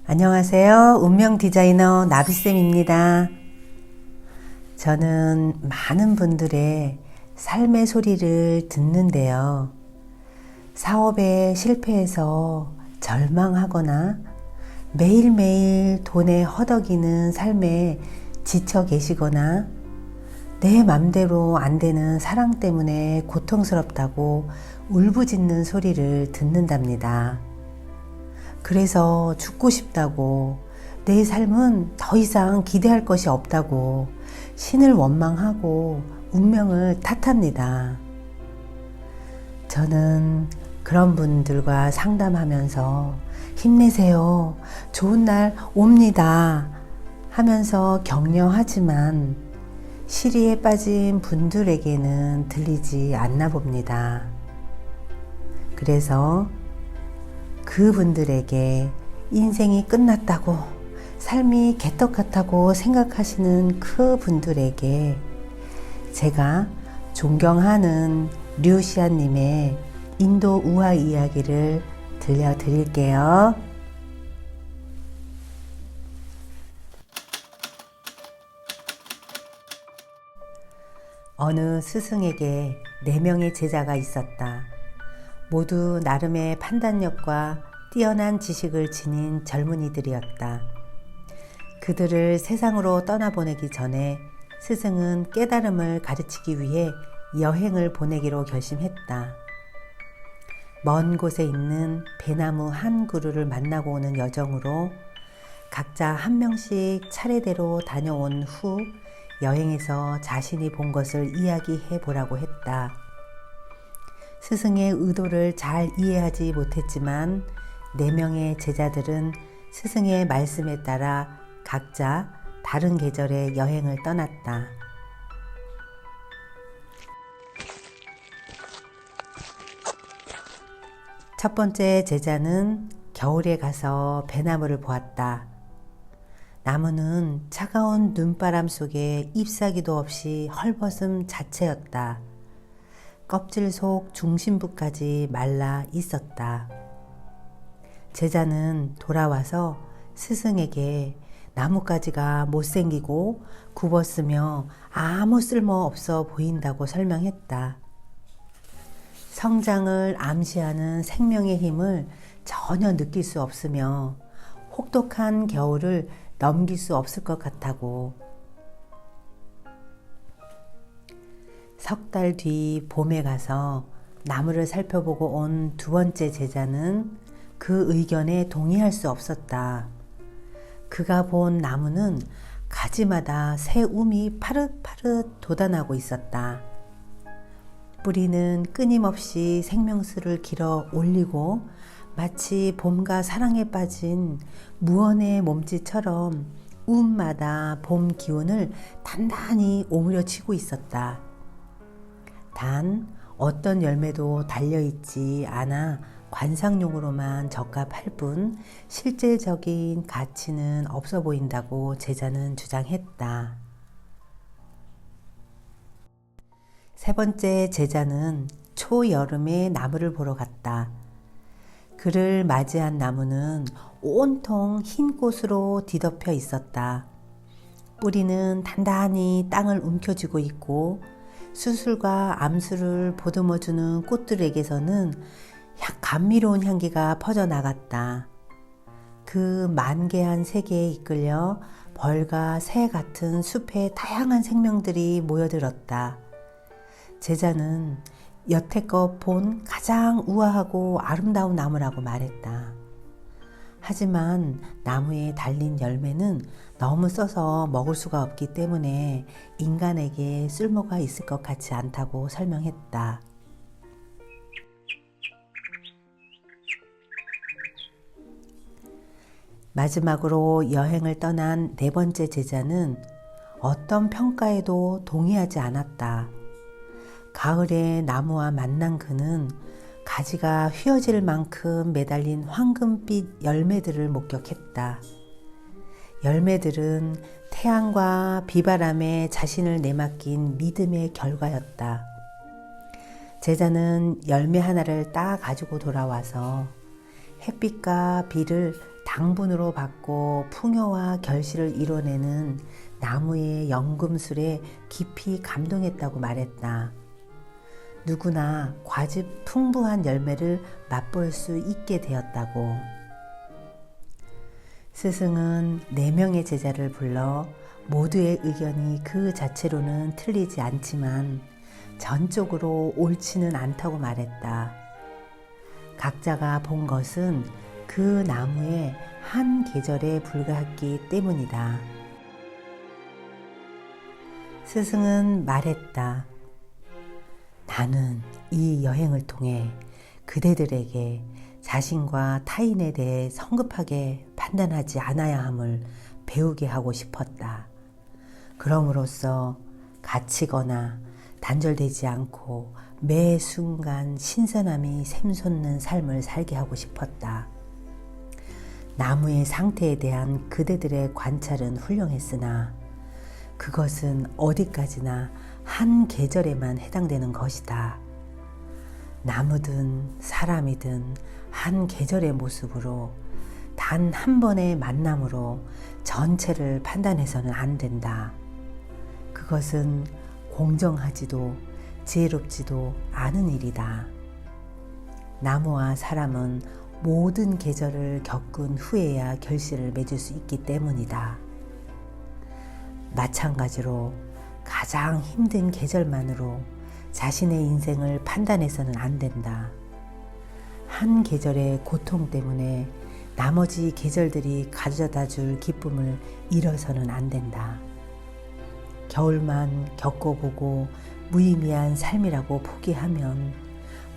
안녕하세요. 운명 디자이너 나비쌤입니다. 저는 많은 분들의 삶의 소리를 듣는데요. 사업에 실패해서 절망하거나 매일매일 돈에 허덕이는 삶에 지쳐 계시거나 내 맘대로 안 되는 사랑 때문에 고통스럽다고 울부짖는 소리를 듣는답니다. 그래서 죽고 싶다고, 내 삶은 더 이상 기대할 것이 없다고 신을 원망하고 운명을 탓합니다. 저는 그런 분들과 상담하면서 힘내세요, 좋은 날 옵니다 하면서 격려하지만 시리에 빠진 분들에게는 들리지 않나 봅니다. 그래서 그분들에게 인생이 끝났다고, 삶이 개떡 같다고 생각하시는 그분들에게 제가 존경하는 류시안님의 인도 우화 이야기를 들려드릴게요. 어느 스승에게 4명의 제자가 있었다. 모두 나름의 판단력과 뛰어난 지식을 지닌 젊은이들이었다. 그들을 세상으로 떠나보내기 전에 스승은 깨달음을 가르치기 위해 여행을 보내기로 결심했다. 먼 곳에 있는 배나무 한 그루를 만나고 오는 여정으로 각자 한 명씩 차례대로 다녀온 후 여행에서 자신이 본 것을 이야기해 보라고 했다. 스승의 의도를 잘 이해하지 못했지만 4명의 제자들은 스승의 말씀에 따라 각자 다른 계절의 여행을 떠났다. 첫 번째 제자는 겨울에 가서 배나무를 보았다. 나무는 차가운 눈바람 속에 잎사귀도 없이 헐벗음 자체였다. 껍질 속 중심부까지 말라 있었다. 제자는 돌아와서 스승에게 나뭇가지가 못생기고 굽었으며 아무 쓸모 없어 보인다고 설명했다. 성장을 암시하는 생명의 힘을 전혀 느낄 수 없으며 혹독한 겨울을 넘길 수 없을 것 같다고. 석 달 뒤 봄에 가서 나무를 살펴보고 온 2번째 제자는 그 의견에 동의할 수 없었다. 그가 본 나무는 가지마다 새 움이 파릇파릇 돋아나고 있었다. 뿌리는 끊임없이 생명수를 길어 올리고 마치 봄과 사랑에 빠진 무언의 몸짓처럼 움마다 봄 기운을 단단히 오므려치고 있었다. 단 어떤 열매도 달려있지 않아 관상용으로만 적합할 뿐 실질적인 가치는 없어 보인다고 제자는 주장했다. 세 번째 제자는 초여름에 나무를 보러 갔다. 그를 맞이한 나무는 온통 흰 꽃으로 뒤덮여 있었다. 뿌리는 단단히 땅을 움켜쥐고 있고 수술과 암수를 보듬어주는 꽃들에게서는 감미로운 향기가 퍼져나갔다. 그 만개한 세계에 이끌려 벌과 새 같은 숲의 다양한 생명들이 모여들었다. 제자는 여태껏 본 가장 우아하고 아름다운 나무라고 말했다. 하지만 나무에 달린 열매는 너무 써서 먹을 수가 없기 때문에 인간에게 쓸모가 있을 것 같지 않다고 설명했다. 마지막으로 여행을 떠난 4번째 제자는 어떤 평가에도 동의하지 않았다. 가을에 나무와 만난 그는 가지가 휘어질 만큼 매달린 황금빛 열매들을 목격했다. 열매들은 태양과 비바람에 자신을 내맡긴 믿음의 결과였다. 제자는 열매 하나를 따 가지고 돌아와서 햇빛과 비를 당분으로 받고 풍요와 결실을 이뤄내는 나무의 연금술에 깊이 감동했다고 말했다. 누구나 과즙 풍부한 열매를 맛볼 수 있게 되었다고. 스승은 4명의 제자를 불러 모두의 의견이 그 자체로는 틀리지 않지만 전적으로 옳지는 않다고 말했다. 각자가 본 것은 그 나무의 한 계절에 불과했기 때문이다. 스승은 말했다. 나는 이 여행을 통해 그대들에게 자신과 타인에 대해 성급하게 판단하지 않아야 함을 배우게 하고 싶었다. 그럼으로써 갇히거나 단절되지 않고 매 순간 신선함이 샘솟는 삶을 살게 하고 싶었다. 나무의 상태에 대한 그대들의 관찰은 훌륭했으나 그것은 어디까지나 한 계절에만 해당되는 것이다. 나무든 사람이든 한 계절의 모습으로 단 한 번의 만남으로 전체를 판단해서는 안 된다. 그것은 공정하지도 지혜롭지도 않은 일이다. 나무와 사람은 모든 계절을 겪은 후에야 결실을 맺을 수 있기 때문이다. 마찬가지로 가장 힘든 계절만으로 자신의 인생을 판단해서는 안 된다. 한 계절의 고통 때문에 나머지 계절들이 가져다 줄 기쁨을 잃어서는 안 된다. 겨울만 겪어보고 무의미한 삶이라고 포기하면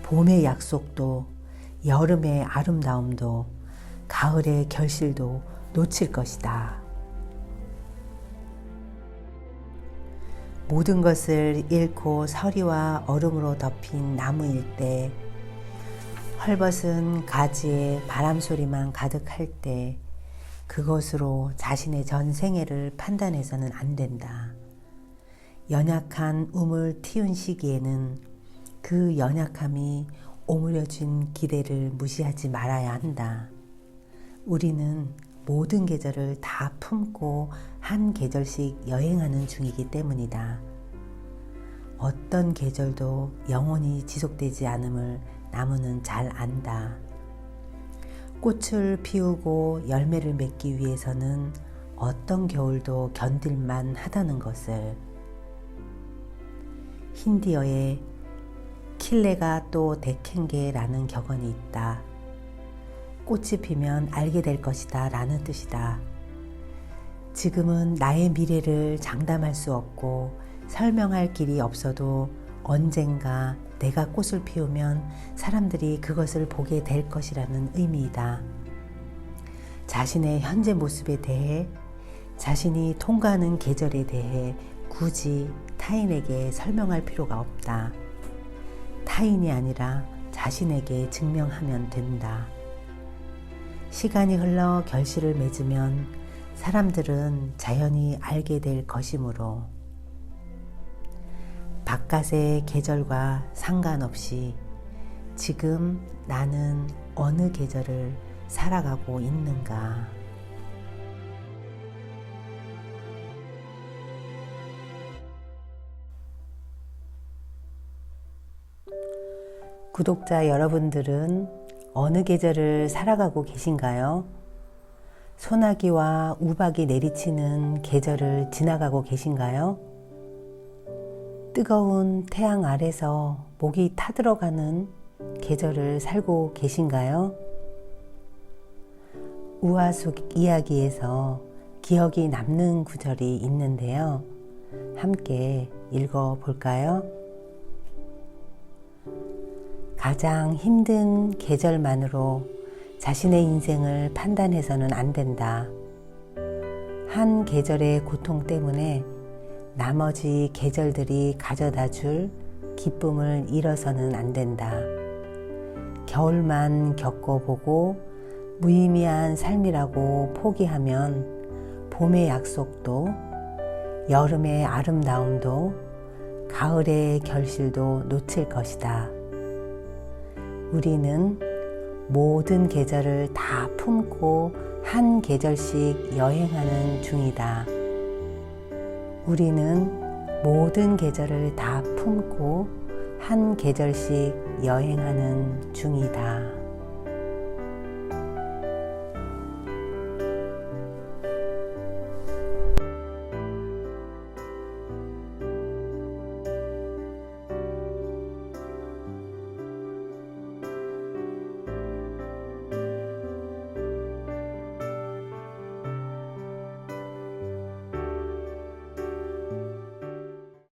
봄의 약속도 여름의 아름다움도 가을의 결실도 놓칠 것이다. 모든 것을 잃고 서리와 얼음으로 덮인 나무일 때, 헐벗은 가지에 바람소리만 가득할 때 그것으로 자신의 전생애를 판단해서는 안 된다. 연약한 움을 틔운 시기에는 그 연약함이 오므려진 기대를 무시하지 말아야 한다. 우리는 모든 계절을 다 품고 한 계절씩 여행하는 중이기 때문이다. 어떤 계절도 영원히 지속되지 않음을 나무는 잘 안다. 꽃을 피우고 열매를 맺기 위해서는 어떤 겨울도 견딜만 하다는 것을. 힌디어에 킬레가 또 데켄게라는 격언이 있다. 꽃이 피면 알게 될 것이다 라는 뜻이다. 지금은 나의 미래를 장담할 수 없고 설명할 길이 없어도 언젠가 내가 꽃을 피우면 사람들이 그것을 보게 될 것이라는 의미이다. 자신의 현재 모습에 대해, 자신이 통과하는 계절에 대해 굳이 타인에게 설명할 필요가 없다. 타인이 아니라 자신에게 증명하면 된다. 시간이 흘러 결실을 맺으면 사람들은 자연히 알게 될 것이므로 바깥의 계절과 상관없이 지금 나는 어느 계절을 살아가고 있는가. 구독자 여러분들은 어느 계절을 살아가고 계신가요? 소나기와 우박이 내리치는 계절을 지나가고 계신가요? 뜨거운 태양 아래서 목이 타들어가는 계절을 살고 계신가요? 우화숙 이야기에서 기억이 남는 구절이 있는데요. 함께 읽어볼까요? 가장 힘든 계절만으로 자신의 인생을 판단해서는 안 된다. 한 계절의 고통 때문에 나머지 계절들이 가져다 줄 기쁨을 잃어서는 안 된다. 겨울만 겪어보고 무의미한 삶이라고 포기하면 봄의 약속도, 여름의 아름다움도, 가을의 결실도 놓칠 것이다. 우리는 모든 계절을 다 품고 한 계절씩 여행하는 중이다. 우리는 모든 계절을 다 품고 한 계절씩 여행하는 중이다.